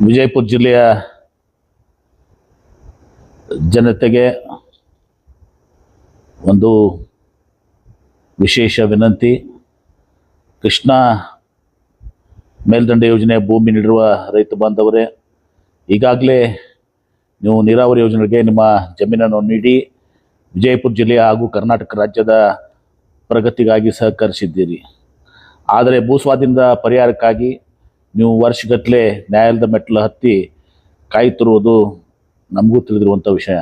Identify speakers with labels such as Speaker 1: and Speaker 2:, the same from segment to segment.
Speaker 1: ವಿಜಯಪುರ ಜಿಲ್ಲೆಯ ಜನತೆಗೆ ಒಂದು ವಿಶೇಷ ವಿನಂತಿ. ಕೃಷ್ಣಾ ಮೇಲ್ದಂಡೆ ಯೋಜನೆ ಭೂಮಿ ನೀಡಿರುವ ರೈತ ಬಾಂಧವರೇ, ಈಗಾಗಲೇ ನೀವು ನೀರಾವರಿ ಯೋಜನೆಗೆ ನಿಮ್ಮ ಜಮೀನನ್ನು ನೀಡಿ ವಿಜಯಪುರ ಜಿಲ್ಲೆಯ ಹಾಗೂ ಕರ್ನಾಟಕ ರಾಜ್ಯದ ಪ್ರಗತಿಗಾಗಿ ಸಹಕರಿಸಿದ್ದೀರಿ. ಆದರೆ ಭೂಸ್ವಾಧೀನದ ಪರಿಹಾರಕ್ಕಾಗಿ ನೀವು ವರ್ಷಗಟ್ಟಲೆ ನ್ಯಾಯಾಲಯದ ಮೆಟ್ಟಲು ಹತ್ತಿ ಕಾಯುತ್ತಿರುವುದು ನಮಗೂ ತಿಳಿದಿರುವಂಥ ವಿಷಯ.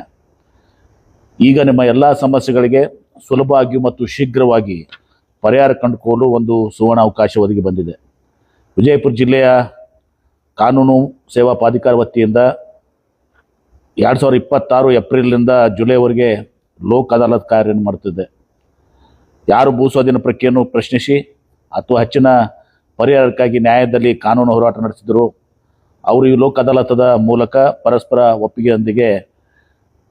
Speaker 1: ಈಗ ನಿಮ್ಮ ಎಲ್ಲ ಸಮಸ್ಯೆಗಳಿಗೆ ಸುಲಭವಾಗಿ ಮತ್ತು ಶೀಘ್ರವಾಗಿ ಪರಿಹಾರ ಕಂಡುಕೊಳ್ಳಲು ಒಂದು ಸುವರ್ಣ ಅವಕಾಶ ಒದಗಿ ಬಂದಿದೆ. ವಿಜಯಪುರ ಜಿಲ್ಲೆಯ ಕಾನೂನು ಸೇವಾ ಪ್ರಾಧಿಕಾರ ವತಿಯಿಂದ 2026 ಏಪ್ರಿಲ್ನಿಂದ ಜುಲೈವರೆಗೆ ಲೋಕ್ ಅದಾಲತ್ ಕಾರ್ಯ ಮಾಡ್ತಿದೆ. ಯಾರು ಭೂಸ್ವಾಧೀನ ಪ್ರಕ್ರಿಯೆಯನ್ನು ಪ್ರಶ್ನಿಸಿ ಅಥವಾ ಹೆಚ್ಚಿನ ಪರಿಹಾರಕ್ಕಾಗಿ ನ್ಯಾಯದಲ್ಲಿ ಕಾನೂನು ಹೋರಾಟ ನಡೆಸಿದರು, ಅವರು ಈ ಲೋಕ್ ಅದಾಲತದ ಮೂಲಕ ಪರಸ್ಪರ ಒಪ್ಪಿಗೆಯೊಂದಿಗೆ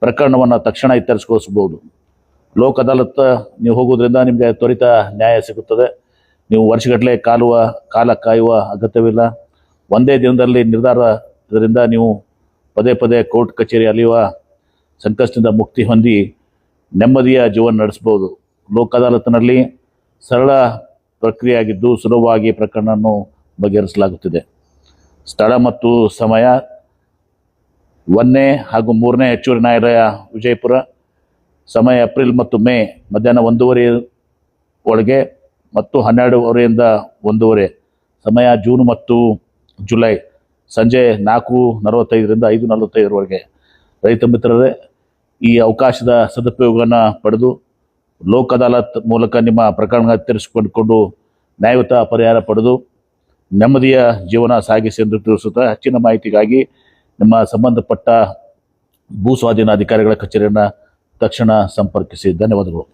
Speaker 1: ಪ್ರಕರಣವನ್ನು ತಕ್ಷಣ ಇತ್ಯರ್ಥಗೊಳಿಸಬಹುದು. ಲೋಕ್ ಅದಾಲತ್ ನೀವು ಹೋಗೋದ್ರಿಂದ ನಿಮಗೆ ತ್ವರಿತ ನ್ಯಾಯ ಸಿಗುತ್ತದೆ. ನೀವು ವರ್ಷಗಟ್ಟಲೆ ಕಾಲ ಕಾಯುವ ಅಗತ್ಯವಿಲ್ಲ. ಒಂದೇ ದಿನದಲ್ಲಿ ನಿರ್ಧಾರ. ಇದರಿಂದ ನೀವು ಪದೇ ಪದೇ ಕೋರ್ಟ್ ಕಚೇರಿ ಅಲಿಯುವ ಸಂಕಷ್ಟದಿಂದ ಮುಕ್ತಿ ಹೊಂದಿ ನೆಮ್ಮದಿಯ ಜೀವನ ನಡೆಸಬಹುದು. ಲೋಕ್ ಅದಾಲತ್ನಲ್ಲಿ ಸರಳ ಪ್ರಕ್ರಿಯೆಯಾಗಿದ್ದು ಸುಲಭವಾಗಿ ಪ್ರಕರಣವನ್ನು ಬಗೆಹರಿಸಲಾಗುತ್ತಿದೆ. ಸ್ಥಳ ಮತ್ತು ಸಮಯ: 1ನೇ ಹಾಗೂ 3ನೇ ಹೆಚ್ಚುವರಿ ನ್ಯಾಯಾಲಯ ವಿಜಯಪುರ. ಸಮಯ ಏಪ್ರಿಲ್ ಮತ್ತು ಮೇ ಮಧ್ಯಾಹ್ನ 1:30 ಒಳಗೆ ಮತ್ತು 12:30ರಿಂದ 1:30. ಸಮಯ ಜೂನ್ ಮತ್ತು ಜುಲೈ ಸಂಜೆ 4:45ರಿಂದ 5:45ವರೆಗೆ. ರೈತ ಮಿತ್ರರೇ, ಈ ಅವಕಾಶದ ಸದುಪಯೋಗವನ್ನು ಪಡೆದು ಲೋಕ್ ಅದಾಲತ್ ಮೂಲಕ ನಿಮ್ಮ ಪ್ರಕರಣ ತೀರಿಸಿಕೊಂಡು ನ್ಯಾಯಯುತ ಪರಿಹಾರ ಪಡೆದು ನೆಮ್ಮದಿಯ ಜೀವನ ಸಾಗಿಸಿ ಎಂದು ತಿಳಿಸುತ್ತಾ, ಹೆಚ್ಚಿನ ಮಾಹಿತಿಗಾಗಿ ನಿಮ್ಮ ಸಂಬಂಧಪಟ್ಟ ಭೂ ಸ್ವಾಧೀನ ಅಧಿಕಾರಿಗಳ ಕಚೇರಿಯನ್ನು ತಕ್ಷಣ ಸಂಪರ್ಕಿಸಿ. ಧನ್ಯವಾದಗಳು.